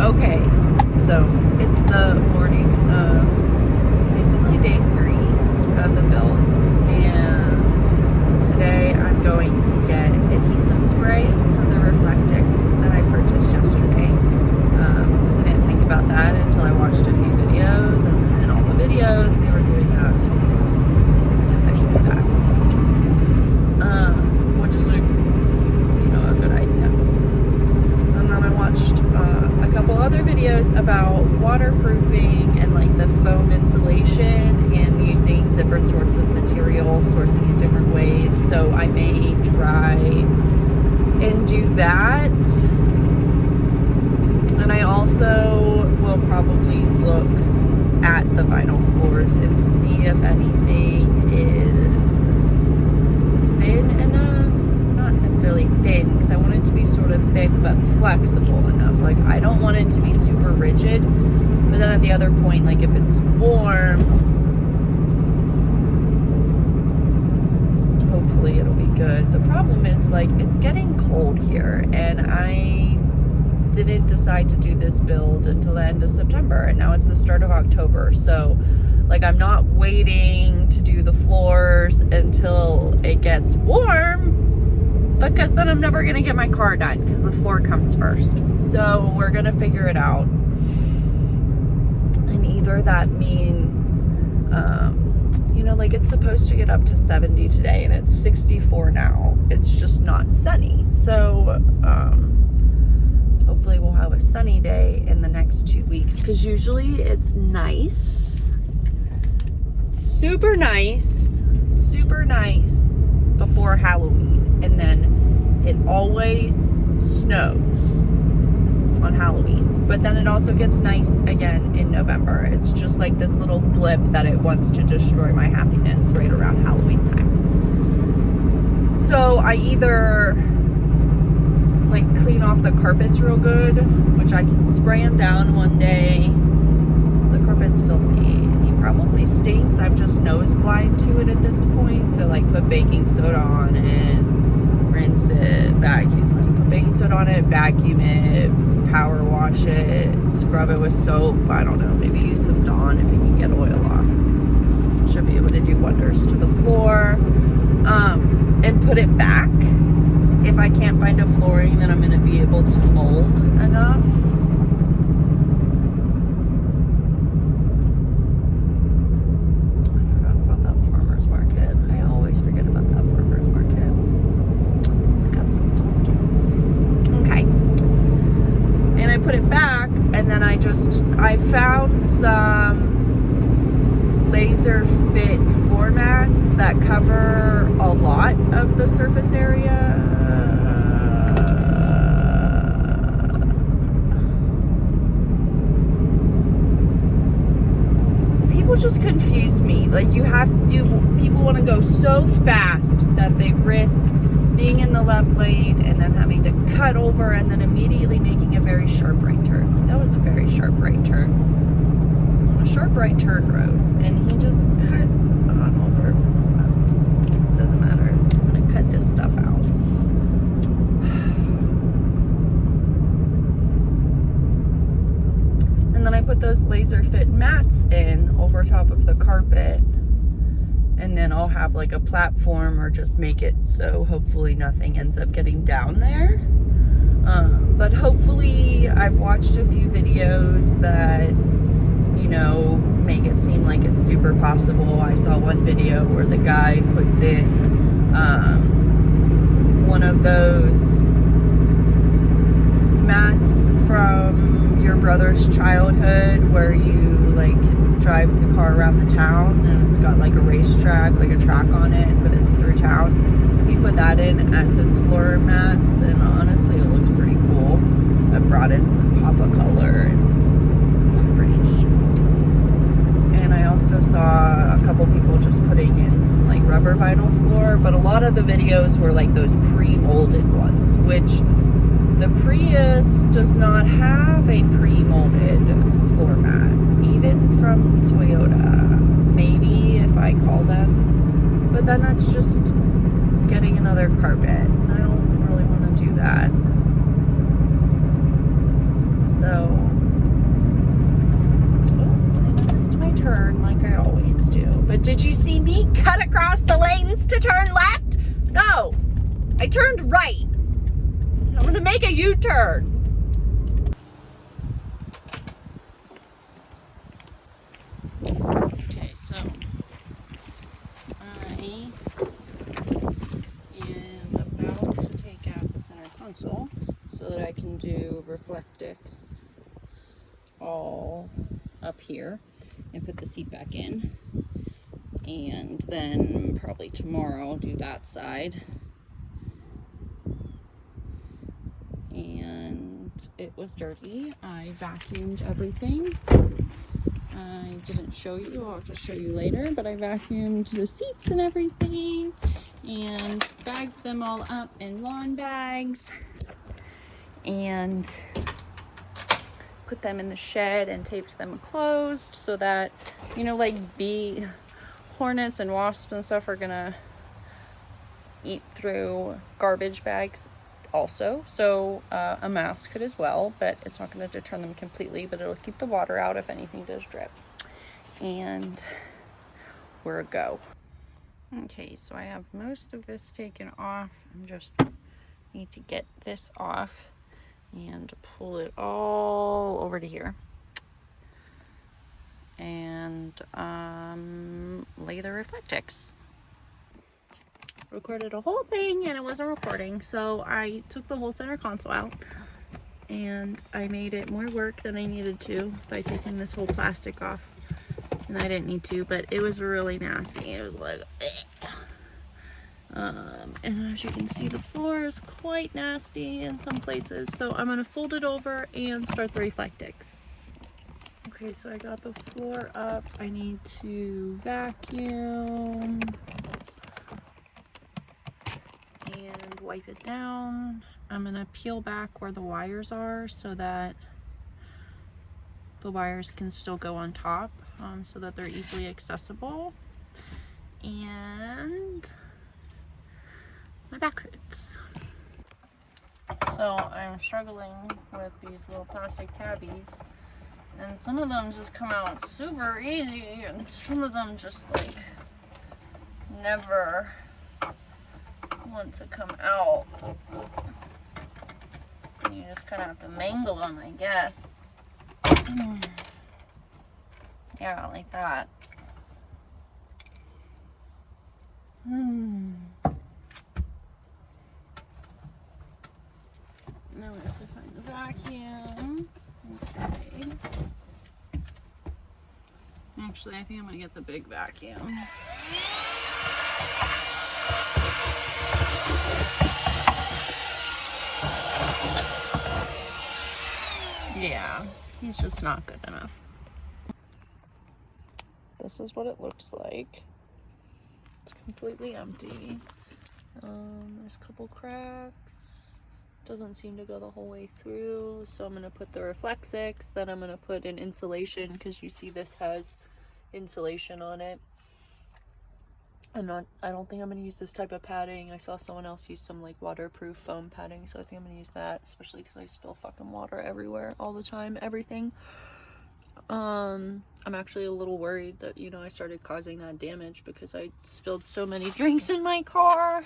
Okay, so it's the morning of basically day 3 of the build, and today I'm going to get adhesive spray for the Reflectix that I purchased yesterday. So I didn't think about that until I watched a few videos, and then in all the videos they were doing that, so I guess I should do that. Which is a good idea. And then I watched a couple other videos about waterproofing and like the foam insulation and using different sorts of materials, sourcing in different ways. So I may try and do that. And I also will probably look at the vinyl floors and see if anything is thin enough. Not necessarily thin, because I want it to be sort of thick but flexible enough. Like, I don't want it to be super rigid, but then at the other point, like if it's warm, hopefully it'll be good. The problem is, like, it's getting cold here, and I didn't decide to do this build until the end of September, and now it's the start of October. So like, I'm not waiting to do the floors until it gets warm, because then I'm never gonna get my car done, because the floor comes first. So we're gonna figure it out, and either that means like, it's supposed to get up to 70 today and it's 64 now. It's just not sunny. So hopefully we'll have a sunny day in the next 2 weeks, because usually it's nice, super nice before Halloween, and then it always snows on Halloween, but then it also gets nice again in November. It's just like this little blip that it wants to destroy my happiness right around Halloween time. So I either like clean off the carpets real good, which I can spray them down one day, because the carpet's filthy and he probably stinks. I'm just nose blind to it at this point. So like, put baking soda on it, rinse it, vacuum, like put baking soda on it, vacuum it, power wash it, scrub it with soap. I don't know, maybe use some Dawn if you can get oil off. Should be able to do wonders to the floor. And put it back. If I can't find a flooring, then I'm going to be able to mold enough. I forgot about that farmer's market. I always forget about that farmer's market. I got some pumpkins. Okay. And I put it back, and then I found some laser fit floor mats that cover a lot of the surface area. People just confuse me. Like, people want to go so fast that they risk being in the left lane and then having to cut over and then immediately making a very sharp right turn. Like, that was a very sharp right turn on a sharp right turn road, and he just cut on over from the left. Doesn't matter. I'm gonna cut this stuff out. And then I put those laser fit mats in over top of the carpet, and then I'll have like a platform, or just make it so hopefully nothing ends up getting down there. But hopefully, I've watched a few videos that make it seem like it's super possible. I saw one video where the guy puts in one of those mats from your brother's childhood, where you like drive the car around the town, and it's got like a racetrack, like a track on it, but it's through town. He put that in as his floor mats, and honestly, it looks pretty cool. I brought in the Papa color, and it looks pretty neat. And I also saw a couple people just putting in some like rubber vinyl floor, but a lot of the videos were like those pre-molded ones, which the Prius does not have a pre-molded floor mat, even from Toyota. Maybe if I call them, but then that's just getting another carpet, and I don't really want to do that. So But did you see me cut across the lanes to turn left? No, I turned right. I'm gonna make a U-turn. Okay, so I am about to take out the center console so that I can do Reflectix all up here and put the seat back in. And then probably tomorrow I'll do that side. And it was dirty. I vacuumed everything. I didn't show you, I'll have to show you later, but I vacuumed the seats and everything and bagged them all up in lawn bags and put them in the shed and taped them closed so that, you know, like bee hornets and wasps and stuff are gonna eat through garbage bags also, so a mouse could as well, but it's not going to deter them completely, but it'll keep the water out if anything does drip. And we're a go. Okay, so I have most of this taken off. I'm just need to get this off and pull it all over to here and lay the Reflectix. Recorded a whole thing and it wasn't recording, so I took the whole center console out and I made it more work than I needed to by taking this whole plastic off, and I didn't need to, but it was really nasty. It was like and as you can see, the floor is quite nasty in some places, so I'm gonna fold it over and start the Reflectix. Okay, so I got the floor up. I need to vacuum and wipe it down. I'm gonna peel back where the wires are so that the wires can still go on top, so that they're easily accessible. And my back hurts. So I'm struggling with these little plastic tabbies, and some of them just come out super easy and some of them just like never want to come out, and you just kind of have to mangle them, I guess. Yeah, like that. Now we have to find the vacuum. Okay. Actually, I think I'm gonna get the big vacuum. Yeah, he's just not good enough. This is what it looks like. It's completely empty. There's a couple cracks. Doesn't seem to go the whole way through. So I'm gonna put the Reflectix, then I'm gonna put an insulation, because you see this has insulation on it. I don't think I'm gonna use this type of padding. I saw someone else use some like waterproof foam padding, so I think I'm gonna use that, especially because I spill fucking water everywhere all the time, everything. I'm actually a little worried that, you know, I started causing that damage because I spilled so many drinks in my car.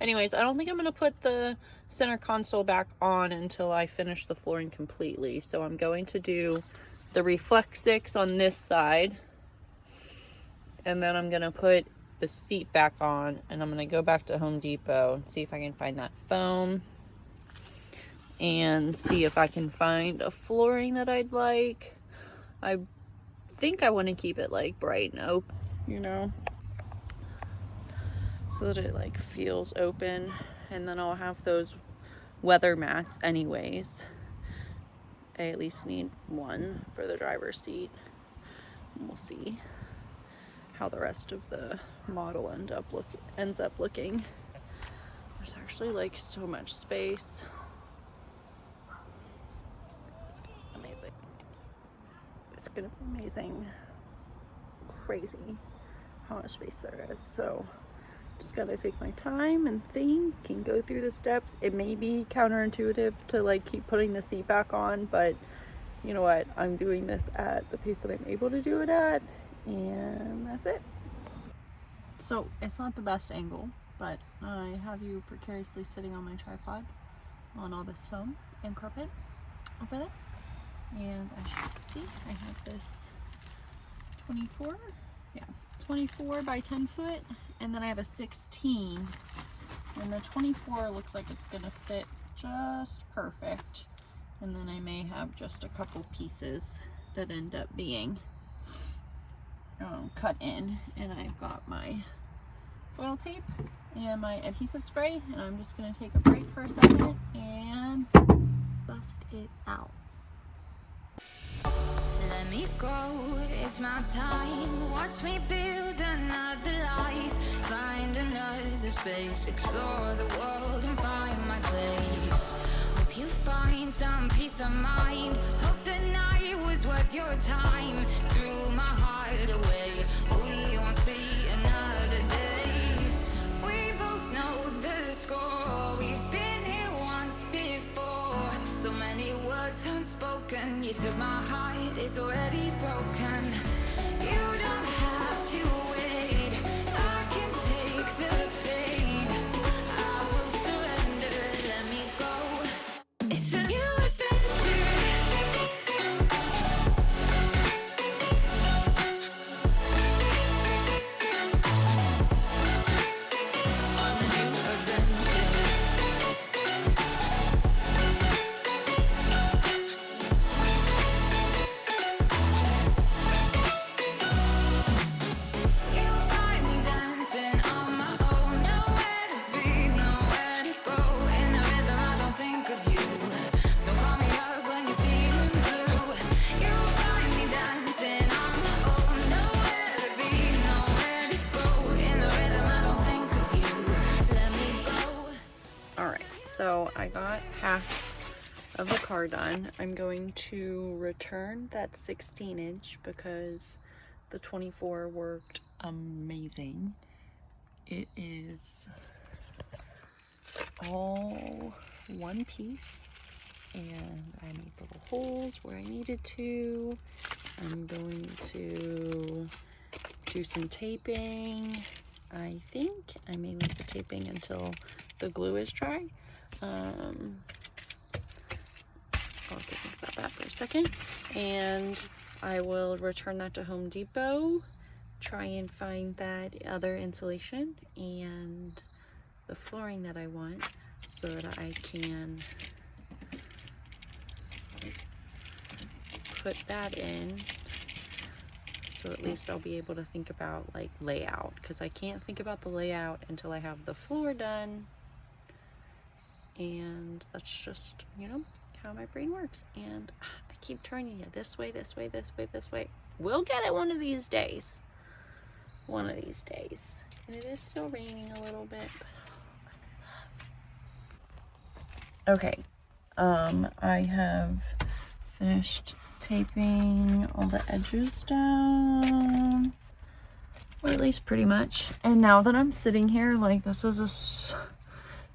Anyways, I don't think I'm gonna put the center console back on until I finish the flooring completely. So I'm going to do the Reflectix on this side, and then I'm gonna put the seat back on, and I'm gonna go back to Home Depot and see if I can find that foam and see if I can find a flooring that I'd like. I think I want to keep it like bright and open, you know, so that it like feels open, and then I'll have those weather mats anyways. I at least need one for the driver's seat. We'll see how the rest of the model ends up looking. There's actually like so much space. It's gonna be amazing. It's crazy how much space there is. So just gotta take my time and think and go through the steps. It may be counterintuitive to like keep putting the seat back on, but you know what? I'm doing this at the pace that I'm able to do it at, And that's it. So it's not the best angle, but I have you precariously sitting on my tripod on all this foam and carpet over there. And as you can see, I have this 24 by 10 foot, and then I have a 16, and the 24 looks like it's gonna fit just perfect, and then I may have just a couple pieces that end up being cut in, and I've got my foil tape and my adhesive spray, and I'm just gonna take a break for a second and bust it out. Let me go, it's my time. Watch me build another life. Find another space. Explore the world and find my place. Hope you find some peace of mind. Hope the night was worth your time. Threw my heart away. We won't see another day. We both know the score. We've been here once before. So many words unspoken. You took my heart, it's already broken. You don't have to wait. I can take the pain. I will surrender. Let me go. It's a new adventure. On a new adventure. You'll find me dancing on my own. Nowhere to be, nowhere to go. In the rhythm, I don't think of you. Don't call me up when you're feeling blue. You'll find me dancing on my own. Nowhere to be, nowhere to go. In the rhythm, I don't think of you. Let me go. Alright, so I got half of the car done. I'm going to return that 16-inch because the 24 worked amazing. It is all one piece, and I made little holes where I needed to. I'm going to do some taping. I think I may leave the taping until the glue is dry. I'll have to think about that for a second. And I will return that to Home Depot, try and find that other insulation and the flooring that I want so that I can put that in. So at least I'll be able to think about like layout, because I can't think about the layout until I have the floor done. And that's just, you know, how my brain works. And I keep turning it this way, this way, this way, this way. We'll get it one of these days. One of these days. And it is still raining a little bit, but okay. I have finished taping all the edges down, or at least pretty much. And now that I'm sitting here, like, this is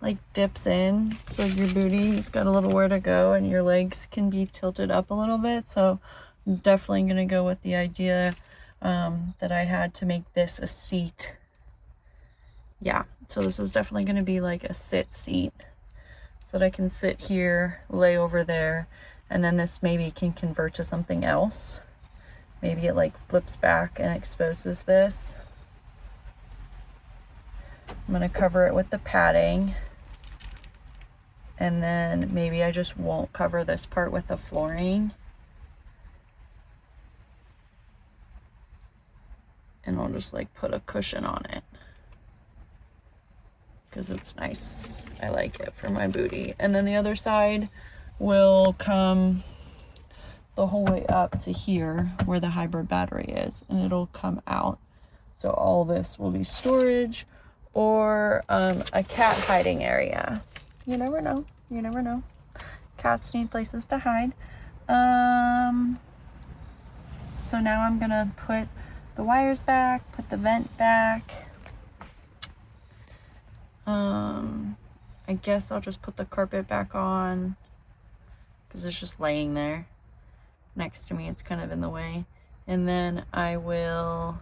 like dips in, so your booty's got a little where to go and your legs can be tilted up a little bit. So I'm definitely gonna go with the idea that I had to make this a seat. Yeah, so this is definitely gonna be like a sit seat, so that I can sit here, lay over there, and then this maybe can convert to something else. Maybe it like flips back and exposes this. I'm gonna cover it with the padding. And then maybe I just won't cover this part with the flooring. And I'll just like put a cushion on it, because it's nice. I like it for my booty. And then the other side will come the whole way up to here where the hybrid battery is, and it'll come out. So all this will be storage or a cat hiding area. You never know. You never know. Cats need places to hide. So now I'm gonna put the wires back, put the vent back. I guess I'll just put the carpet back on because it's just laying there next to me. It's kind of in the way. And then I will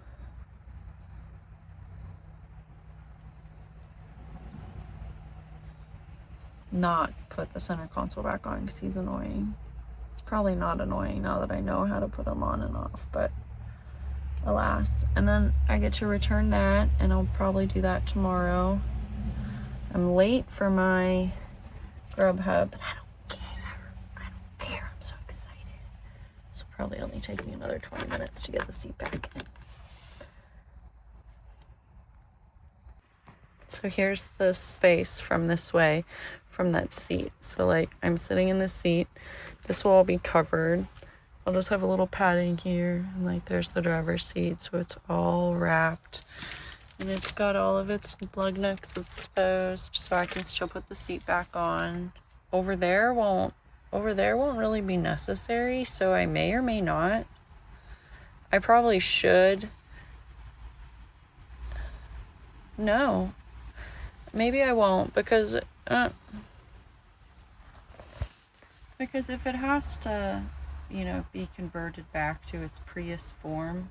not put the center console back on because he's annoying. It's probably not annoying now that I know how to put them on and off, but alas. And then I get to return that, and I'll probably do that tomorrow. I'm late for my Grubhub, but I don't care. I don't care. I'm so excited. This will probably only take me another 20 minutes to get the seat back in. So here's the space from this way, from that seat. So like I'm sitting in this seat. This will all be covered. I'll just have a little padding here, and like there's the driver's seat, so it's all wrapped. And it's got all of its lug nuts exposed, so I can still put the seat back on. Over there won't really be necessary, so I may or may not. I probably should. No. Maybe I won't, because if it has to, you know, be converted back to its Prius form,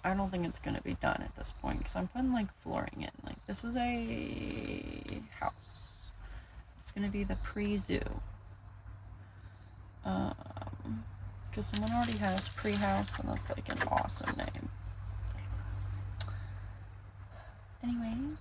I don't think it's going to be done at this point, because I'm putting like flooring in. Like, this is a house. It's going to be the pre-zoo. Because someone already has pre-house, and that's like an awesome name. Anyways,